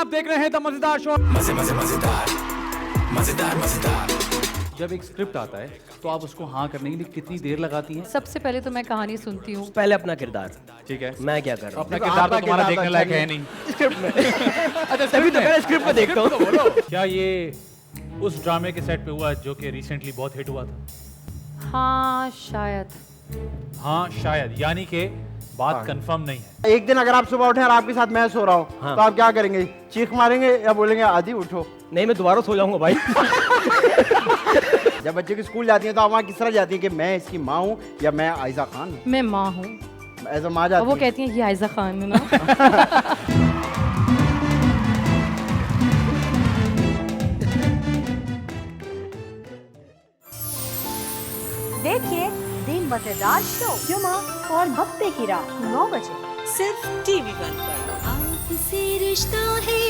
आप देख रहे हैं द मजेदार शो। मजे मजे मजेदार मजेदार मजेदार। जब एक स्क्रिप्ट आता है तो आप उसको हाँ करने के लिए कितनी देर लगाती हैं? सबसे पहले तो मैं कहानी सुनती हूँ। पहले अपना किरदार, ठीक है, मैं क्या कर रहा अपना हूँ किरदार तो आपका तुम्हारा किरदार देखने तो लायक अच्छा है नहीं। स्क्रिप्ट में। अच्छा, तभी तो पहले स्क्रिप्ट में देखता हूँ। बोलो, क्या ये उस ड्रामे के सेट पे हुआ जो कि रिसेंटली बहुत हिट हुआ था? हाँ शायद। हाँ शायद, यानी कि बात कंफर्म नहीं है। एक दिन अगर आप सुबह उठे और आपके साथ मैं सो रहा हूँ हाँ। तो आप क्या करेंगे? चीख मारेंगे या बोलेंगे आदि उठो? नहीं, मैं दोबारा सो जाऊंगा भाई। जब बच्चे की स्कूल जाती है तो आप वहाँ किस तरह जाती है कि मैं इसकी माँ हूँ या मैं आयजा खान हूँ? मैं माँ हूँ एज अ माँ और जाती वो है। कहती है ये आयजा खान है ना। देखिए दी मजेदार शो जुमा और हफ्ते की रात 9 बजे सिर्फ टीवी 1 पर। आपसे रिश्ता है